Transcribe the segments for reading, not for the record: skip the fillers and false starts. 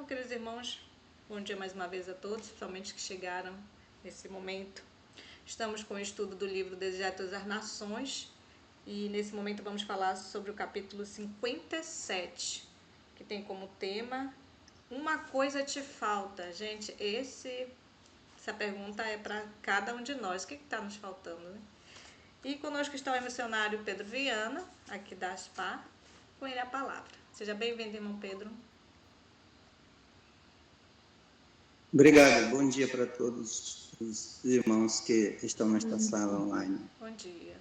Então, queridos irmãos, bom dia mais uma vez a todos, principalmente que chegaram nesse momento. Estamos com o estudo do livro Deserto das Nações e nesse momento vamos falar sobre o capítulo 57, que tem como tema Uma Coisa Te Falta. Gente, essa pergunta é para cada um de nós. O que está nos faltando, né? E conosco está o missionário Pedro Viana, aqui da ASPAR, com ele a palavra. Seja bem-vindo, irmão Pedro. Obrigado, bom dia para todos os irmãos que estão nesta sala online. Bom dia.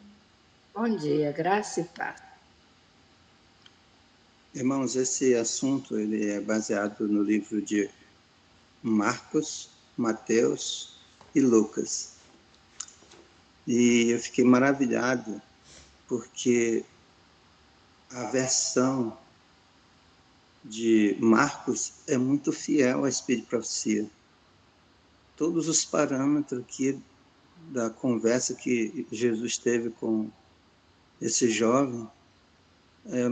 Bom dia, graça e paz. Irmãos, esse assunto ele é baseado no livro de Marcos, Mateus e Lucas. E eu fiquei maravilhado porque a versão de Marcos é muito fiel ao Espírito de Profecia. Todos os parâmetros aqui da conversa que Jesus teve com esse jovem,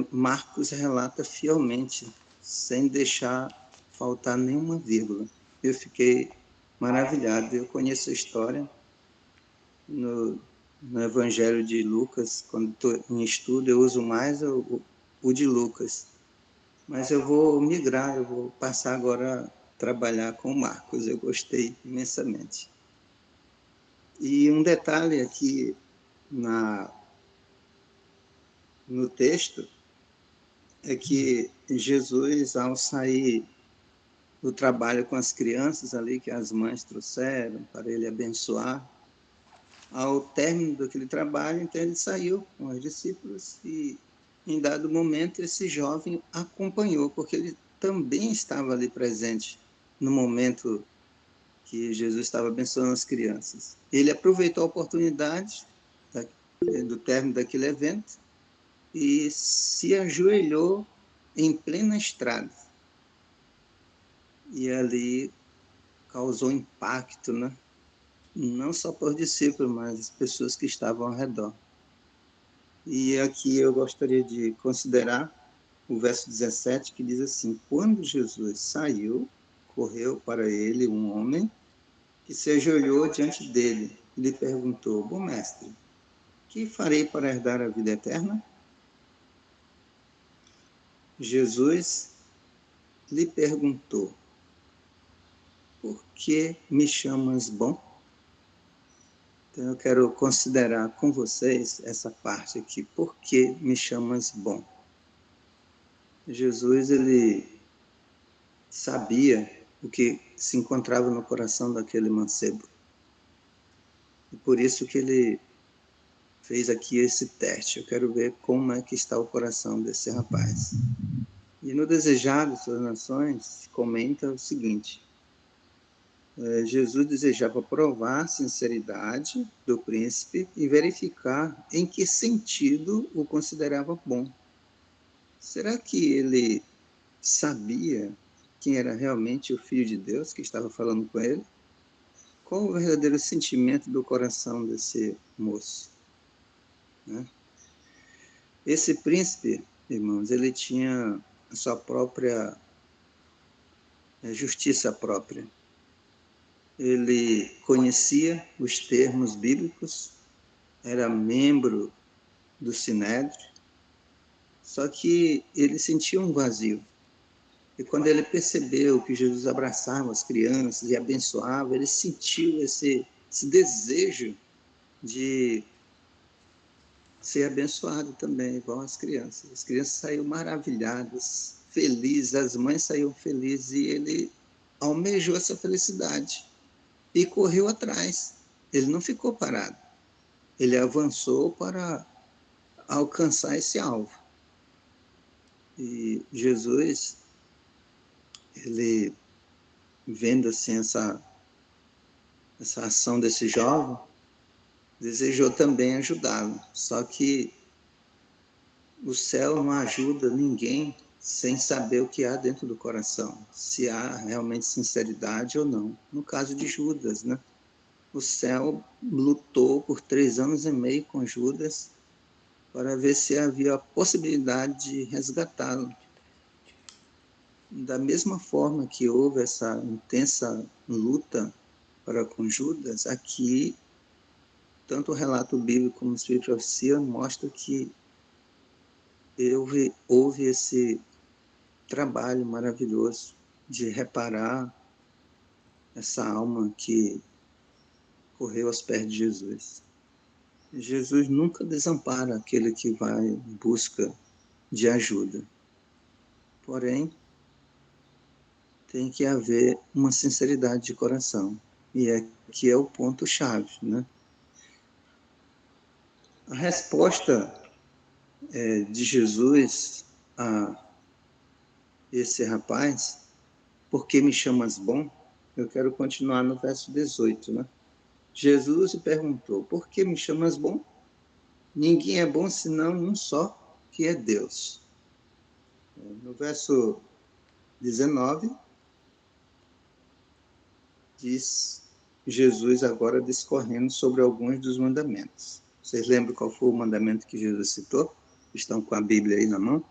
Marcos relata fielmente, sem deixar faltar nenhuma vírgula. Eu fiquei maravilhado. Eu conheço a história no Evangelho de Lucas. Quando estou em estudo, eu uso mais o de Lucas. Mas eu vou migrar, eu vou passar agora a trabalhar com Marcos. Eu gostei imensamente. E um detalhe aqui no texto é que Jesus, ao sair do trabalho com as crianças ali que as mães trouxeram para ele abençoar, ao término daquele trabalho, então ele saiu com os discípulos e, em dado momento, esse jovem acompanhou, porque ele também estava ali presente no momento que Jesus estava abençoando as crianças. Ele aproveitou a oportunidade do término daquele evento e se ajoelhou em plena estrada. E ali causou impacto, né? Não só para os discípulos, mas as pessoas que estavam ao redor. E aqui eu gostaria de considerar o verso 17, que diz assim: quando Jesus saiu, correu para ele um homem que se ajoelhou diante dele e lhe perguntou: bom mestre, que farei para herdar a vida eterna? Jesus lhe perguntou: por que me chamas bom? Então eu quero considerar com vocês essa parte aqui. Por que me chamas bom? Jesus, ele sabia o que se encontrava no coração daquele mancebo. E por isso que ele fez aqui esse teste. Eu quero ver como é que está o coração desse rapaz. E no Desejados das Nações, comenta o seguinte: Jesus desejava provar a sinceridade do príncipe e verificar em que sentido o considerava bom. Será que ele sabia quem era realmente o Filho de Deus que estava falando com ele? Qual o verdadeiro sentimento do coração desse moço? Né? Esse príncipe, irmãos, ele tinha a sua própria justiça própria. Ele conhecia os termos bíblicos, era membro do Sinédrio, só que ele sentia um vazio. E quando ele percebeu que Jesus abraçava as crianças e abençoava, ele sentiu esse desejo de ser abençoado também, igual as crianças. As crianças saíram maravilhadas, felizes, as mães saíram felizes e ele almejou essa felicidade e correu atrás. Ele não ficou parado. Ele avançou para alcançar esse alvo. E Jesus, ele vendo assim essa ação desse jovem, desejou também ajudá-lo. Só que o céu não ajuda ninguém sem saber o que há dentro do coração, se há realmente sinceridade ou não. No caso de Judas, né? O céu lutou por 3 anos e meio com Judas para ver se havia a possibilidade de resgatá-lo. da mesma forma que houve essa intensa luta para com Judas, aqui, tanto o relato bíblico como o Espírito de Profecia mostra que houve esse trabalho maravilhoso de reparar essa alma que correu aos pés de Jesus. Jesus nunca desampara aquele que vai em busca de ajuda. Porém, tem que haver uma sinceridade de coração. E que é o ponto-chave, né? A resposta de Jesus a esse rapaz, por que me chamas bom? Eu quero continuar no verso 18, né? Jesus lhe perguntou, por que me chamas bom? Ninguém é bom senão um só, que é Deus. No verso 19, diz Jesus agora discorrendo sobre alguns dos mandamentos. Vocês lembram qual foi o mandamento que Jesus citou? Estão com a Bíblia aí na mão?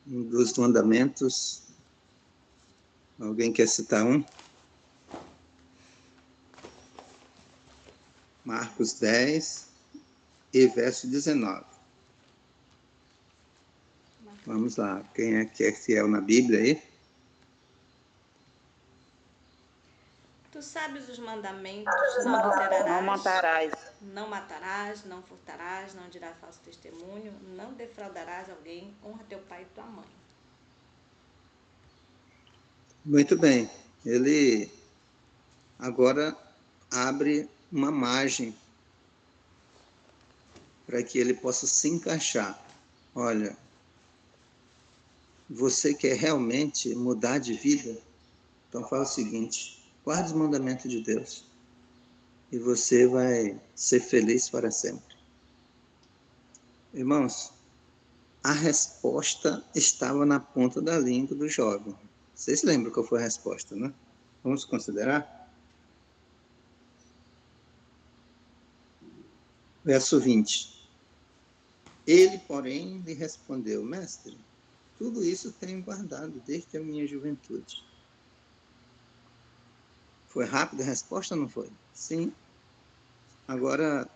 Um dos mandamentos, alguém quer citar um? Marcos 10 e verso 19. Vamos lá, quem é que é fiel na Bíblia aí? Tu sabes os mandamentos: não adulterarás, Não matarás, não matarás, não furtarás, não dirás falso testemunho, não defraudarás alguém, honra teu pai e tua mãe. Muito bem. Ele agora abre uma margem para que ele possa se encaixar. Olha, você quer realmente mudar de vida? Então fala o seguinte, guarde os mandamentos de Deus e você vai ser feliz para sempre. Irmãos, a resposta estava na ponta da língua do jovem. Vocês lembram qual foi a resposta, né? Vamos considerar? Verso 20. Ele, porém, lhe respondeu, mestre, tudo isso tenho guardado desde a minha juventude. Foi rápida a resposta ou não foi? Sim. Agora,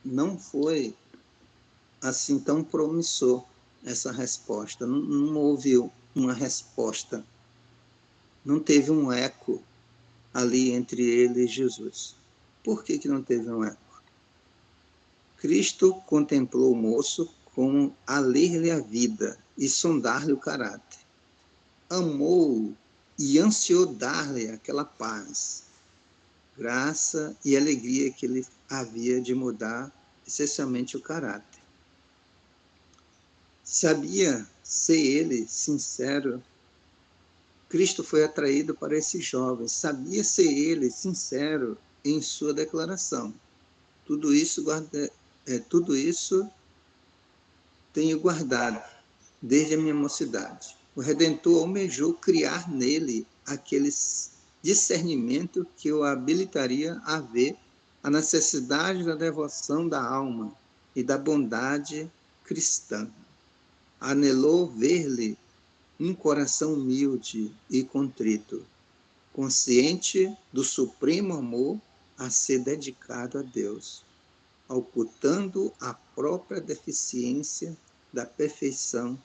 não foi assim tão promissor essa resposta. Não houve uma resposta. Não teve um eco ali entre ele e Jesus. Por que não teve um eco? Cristo contemplou o moço como a ler-lhe a vida e sondar-lhe o caráter. Amou-o e ansiou dar-lhe aquela paz, graça e alegria que ele havia de mudar, essencialmente o caráter. Sabia ser ele sincero. Cristo foi atraído para esse jovem, sabia ser ele sincero em sua declaração. Tudo isso tenho guardado desde a minha mocidade. O Redentor almejou criar nele aquele discernimento que o habilitaria a ver a necessidade da devoção da alma e da bondade cristã. Anelou ver-lhe um coração humilde e contrito, consciente do supremo amor a ser dedicado a Deus, ocultando a própria deficiência da perfeição,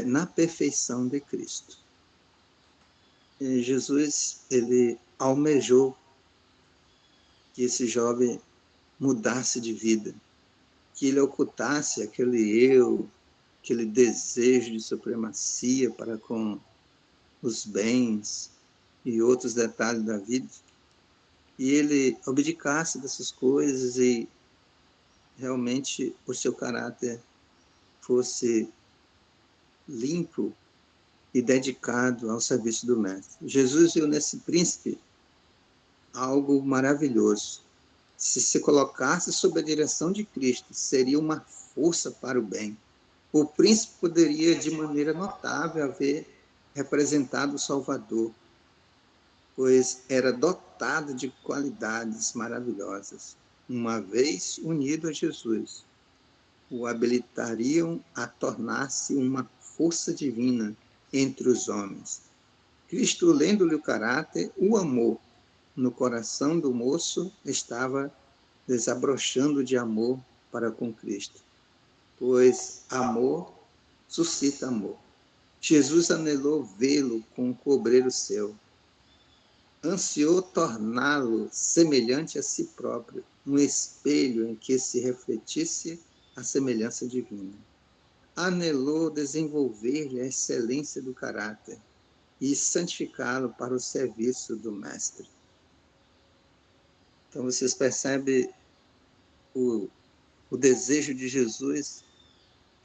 na perfeição de Cristo. E Jesus, ele almejou que esse jovem mudasse de vida, que ele ocultasse aquele eu, aquele desejo de supremacia para com os bens e outros detalhes da vida, e ele abdicasse dessas coisas e realmente o seu caráter fosse limpo e dedicado ao serviço do Mestre. Jesus viu nesse príncipe algo maravilhoso. Se colocasse sob a direção de Cristo, seria uma força para o bem. O príncipe poderia, de maneira notável, haver representado o Salvador, pois era dotado de qualidades maravilhosas, uma vez unido a Jesus. o habilitariam a tornar-se uma força divina entre os homens. Cristo, lendo-lhe o caráter, o amor. No coração do moço estava desabrochando de amor para com Cristo, pois amor suscita amor. Jesus anelou vê-lo com um cobreiro seu, ansiou torná-lo semelhante a si próprio, um espelho em que se refletisse a semelhança divina. Anelou desenvolver-lhe a excelência do caráter e santificá-lo para o serviço do Mestre. Então vocês percebem o desejo de Jesus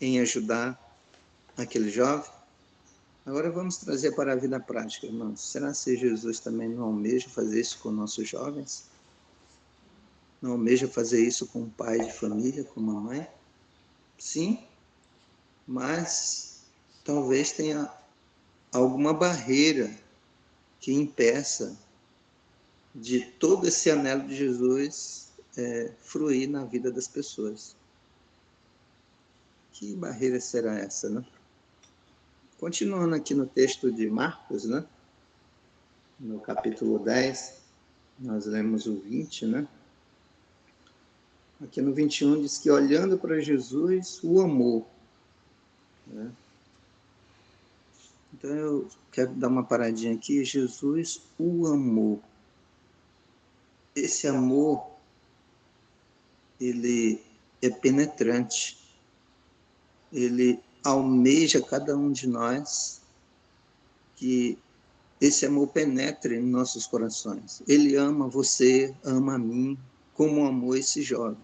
em ajudar aquele jovem? Agora vamos trazer para a vida prática, irmãos. Será que Jesus também não almeja fazer isso com nossos jovens? Não almeja fazer isso com um pai de família, com uma mãe? Sim, mas talvez tenha alguma barreira que impeça de todo esse anelo de Jesus fruir na vida das pessoas. Que barreira será essa, né? Continuando aqui no texto de Marcos, né? No capítulo 10, nós lemos o 20, né? Aqui no 21 diz que olhando para Jesus, o amou. Né? Então eu quero dar uma paradinha aqui. Jesus o amou. Esse amor, ele é penetrante. Ele almeja cada um de nós que esse amor penetre em nossos corações. Ele ama você, ama a mim, como amou esse jovem.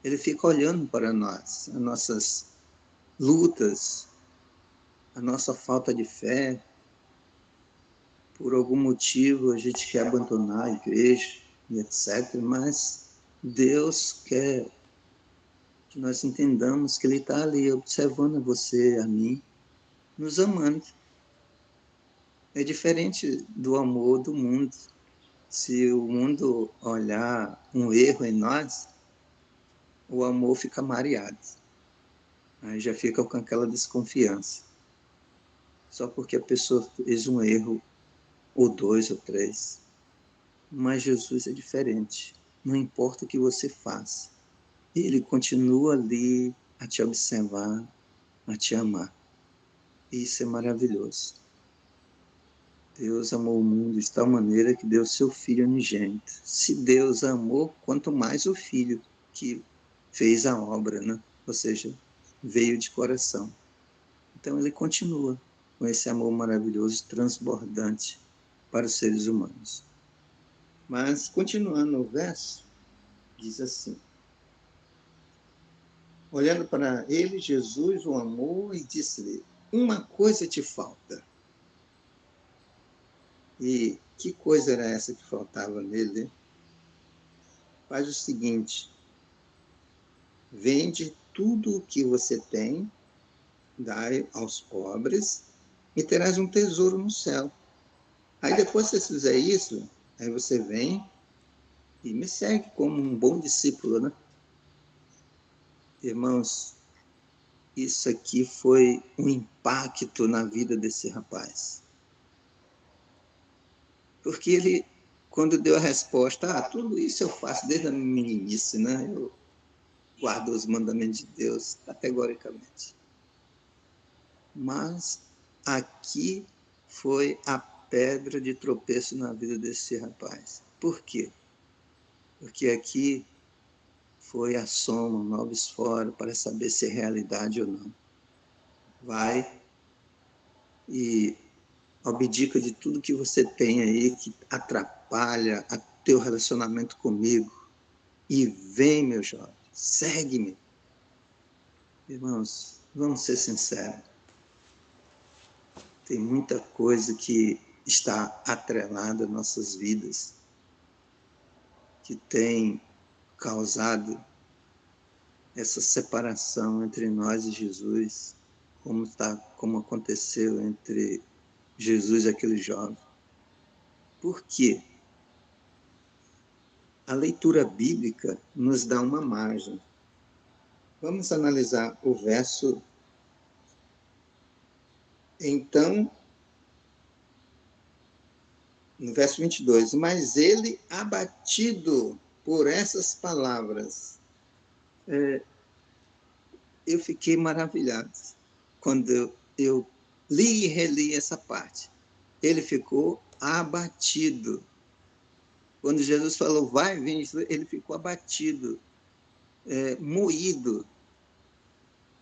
Ele fica olhando para nós, as nossas lutas, a nossa falta de fé. Por algum motivo a gente quer abandonar a igreja e etc. Mas Deus quer que nós entendamos que Ele está ali observando você, a mim, nos amando. É diferente do amor do mundo. Se o mundo olhar um erro em nós, o amor fica mareado. Aí já fica com aquela desconfiança. Só porque a pessoa fez um erro, ou dois, ou três. Mas Jesus é diferente. Não importa o que você faça. Ele continua ali a te observar, a te amar. Isso é maravilhoso. Deus amou o mundo de tal maneira que deu seu Filho unigênito. Se Deus amou, quanto mais o Filho que fez a obra, né? Ou seja, veio de coração. Então ele continua com esse amor maravilhoso, transbordante para os seres humanos. Mas, continuando o verso, diz assim: olhando para ele, Jesus o amou e disse-lhe: uma coisa te falta. E que coisa era essa que faltava nele? Faz o seguinte: vende tudo o que você tem, dai aos pobres e terás um tesouro no céu. Aí depois que você fizer isso, aí você vem e me segue como um bom discípulo, né? Irmãos, isso aqui foi um impacto na vida desse rapaz. Porque ele, quando deu a resposta, tudo isso eu faço desde a meninice, né? Eu guardo os mandamentos de Deus categoricamente. Mas aqui foi a pedra de tropeço na vida desse rapaz. Por quê? Porque aqui foi a soma, um novo esforo para saber se é realidade ou não. Vai e abdica de tudo que você tem aí que atrapalha o teu relacionamento comigo. E vem, meu jovem, segue-me. Irmãos, vamos ser sinceros. Tem muita coisa que está atrelada às nossas vidas, que tem causado essa separação entre nós e Jesus, como aconteceu entre Jesus e aquele jovem. Por quê? A leitura bíblica nos dá uma margem. Vamos analisar o verso. Então, no verso 22, mas ele, abatido por essas palavras, eu fiquei maravilhado quando eu li e reli essa parte. Ele ficou abatido. Quando Jesus falou, vai, vem, ele ficou abatido, moído,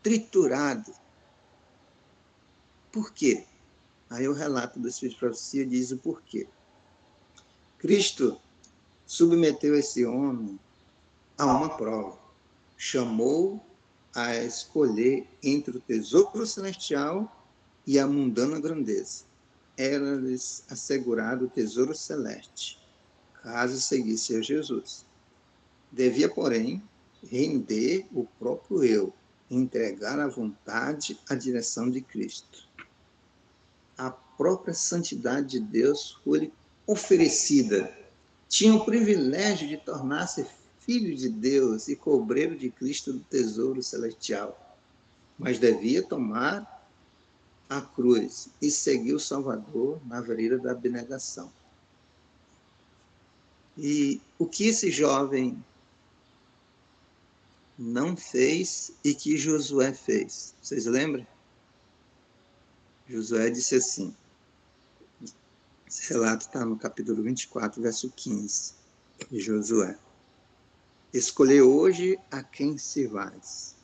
triturado. Por quê? Aí o relato do Espírito de Profecia diz o porquê. Cristo submeteu esse homem a uma prova. Chamou a escolher entre o tesouro celestial e a mundana grandeza. Era-lhes assegurado o tesouro celeste, caso seguisse a Jesus. Devia, porém, render o próprio eu, entregar à vontade a direção de Cristo. A própria santidade de Deus foi oferecida. Tinha o privilégio de tornar-se filho de Deus e cobreiro de Cristo do tesouro celestial, mas devia tomar a cruz e seguir o Salvador na vereda da abnegação. E o que esse jovem não fez e que Josué fez? Vocês lembram? Josué disse assim, esse relato está no capítulo 24, verso 15 de Josué. Escolher hoje a quem servais.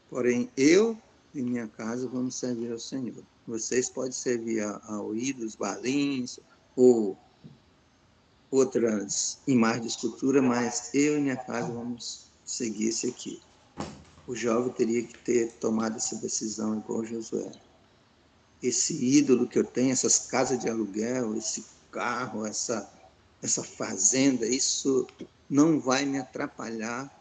Porém, eu e minha casa vamos servir ao Senhor. Vocês podem servir ao ídolos, balins, ou outras imagens de escultura, mas eu e minha casa vamos seguir esse aqui. O jovem teria que ter tomado essa decisão igual Josué. Esse ídolo que eu tenho, essas casas de aluguel, esse carro, essa fazenda, isso não vai me atrapalhar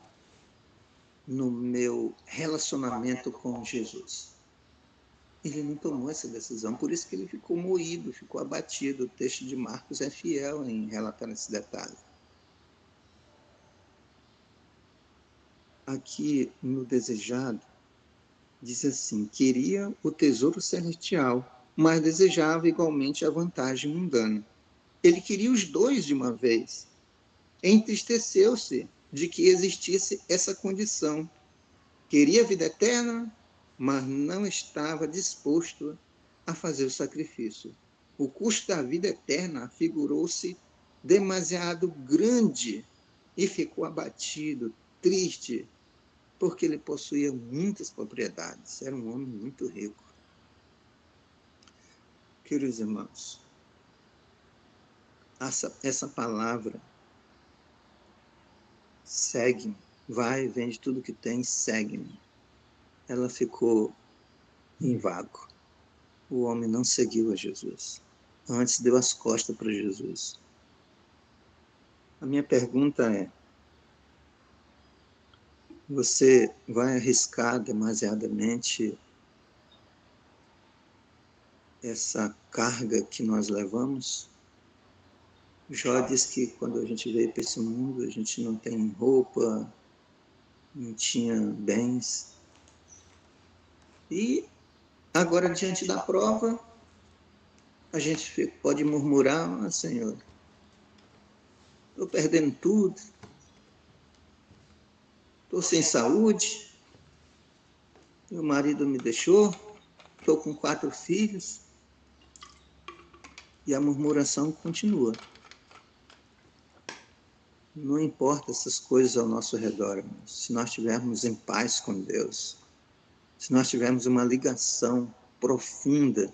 no meu relacionamento com Jesus. Ele não tomou essa decisão, por isso que ele ficou moído, ficou abatido. O texto de Marcos é fiel em relatar esse detalhe. Aqui no desejado, diz assim, queria o tesouro celestial, mas desejava igualmente a vantagem mundana. Ele queria os dois de uma vez. Entristeceu-se de que existisse essa condição. Queria a vida eterna, mas não estava disposto a fazer o sacrifício. O custo da vida eterna afigurou-se demasiado grande e ficou abatido, triste, porque ele possuía muitas propriedades, era um homem muito rico. Queridos irmãos, essa palavra, segue-me, vai, vende tudo que tem, segue-me. Ela ficou em vago. O homem não seguiu a Jesus. Antes deu as costas para Jesus. A minha pergunta é, você vai arriscar demasiadamente essa carga que nós levamos? Jó diz que quando a gente veio para esse mundo, a gente não tem roupa, não tinha bens. E agora, diante da prova, a gente pode murmurar, ah, Senhor, estou perdendo tudo, estou sem saúde, meu marido me deixou, estou com 4 filhos, e a murmuração continua. Não importa essas coisas ao nosso redor, se nós estivermos em paz com Deus, se nós tivermos uma ligação profunda,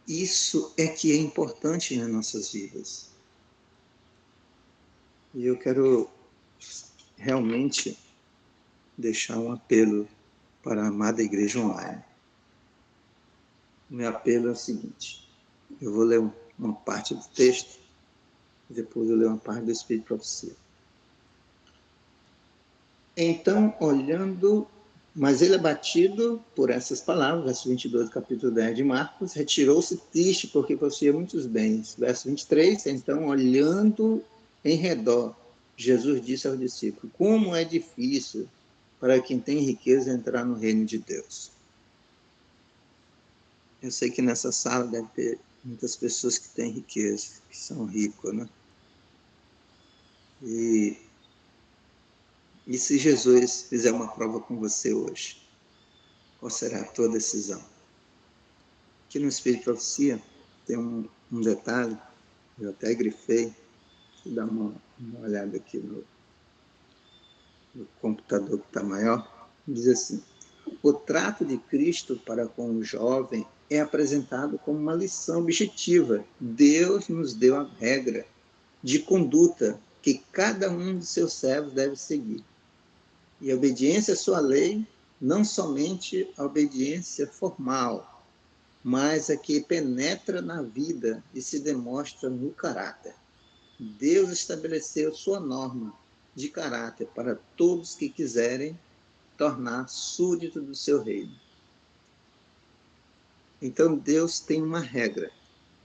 isso é que é importante nas nossas vidas. E eu quero realmente deixar um apelo para a amada Igreja Online. O meu apelo é o seguinte, eu vou ler uma parte do texto, depois eu leio uma parte do Espírito de Profecia. Então, olhando, mas ele abatido por essas palavras, verso 22 do capítulo 10 de Marcos, retirou-se triste porque possuía muitos bens. Verso 23, então, olhando em redor, Jesus disse aos discípulos: como é difícil para quem tem riqueza entrar no reino de Deus. Eu sei que nessa sala deve ter muitas pessoas que têm riqueza, que são ricos, né? E se Jesus fizer uma prova com você hoje, qual será a tua decisão? Aqui no Espírito de Profecia tem um detalhe, eu até grifei, vou dar uma olhada aqui no computador que está maior, diz assim: o trato de Cristo para com o jovem é apresentado como uma lição objetiva. Deus nos deu a regra de conduta que cada um de seus servos deve seguir. E a obediência à sua lei, não somente a obediência formal, mas a que penetra na vida e se demonstra no caráter. Deus estabeleceu sua norma de caráter para todos que quiserem tornar súdito do seu reino. Então Deus tem uma regra.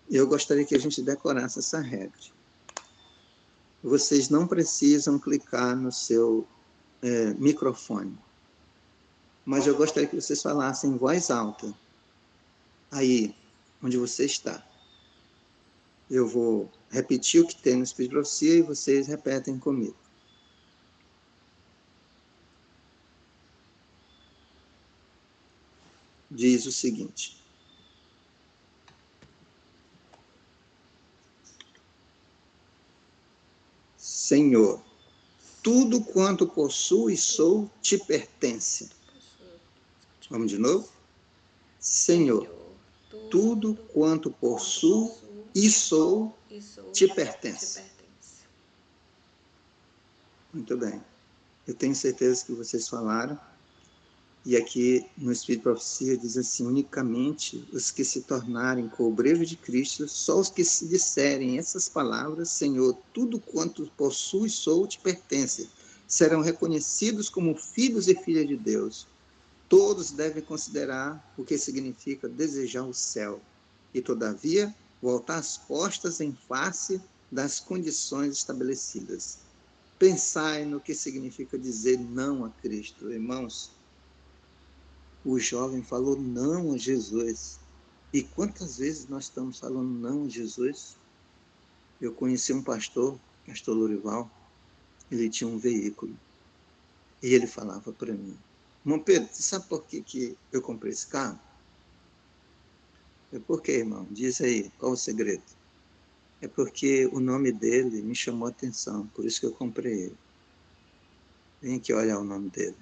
Eu gostaria que a gente decorasse essa regra. Vocês não precisam clicar no seu microfone, mas eu gostaria que vocês falassem em voz alta, aí onde você está. Eu vou repetir o que tem no Espírito de Profecia e vocês repetem comigo. Diz o seguinte: Senhor, tudo quanto possuo e sou te pertence. Vamos de novo? Senhor, tudo quanto possuo e sou te pertence. Muito bem. Eu tenho certeza que vocês falaram. E aqui no Espírito de Profecia diz assim: unicamente os que se tornarem cobreiros de Cristo, só os que se disserem essas palavras: Senhor, tudo quanto possuo e sou te pertence, serão reconhecidos como filhos e filhas de Deus. Todos devem considerar o que significa desejar o céu e, todavia, voltar as costas em face das condições estabelecidas. Pensai no que significa dizer não a Cristo. Irmãos, o jovem falou não a Jesus. E quantas vezes nós estamos falando não a Jesus? Eu conheci um pastor Lorival, ele tinha um veículo. E ele falava para mim: irmão Pedro, você sabe por que eu comprei esse carro? Por quê, irmão? Diz aí, qual o segredo? É porque o nome dele me chamou a atenção, por isso que eu comprei ele. Vem aqui olhar o nome dele.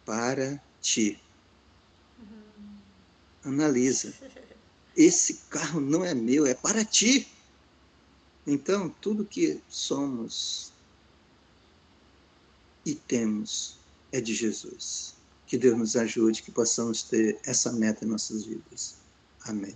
Para ti. Analisa. Esse carro não é meu, é para ti. Então, tudo que somos e temos é de Jesus. Que Deus nos ajude, que possamos ter essa meta em nossas vidas. Amém.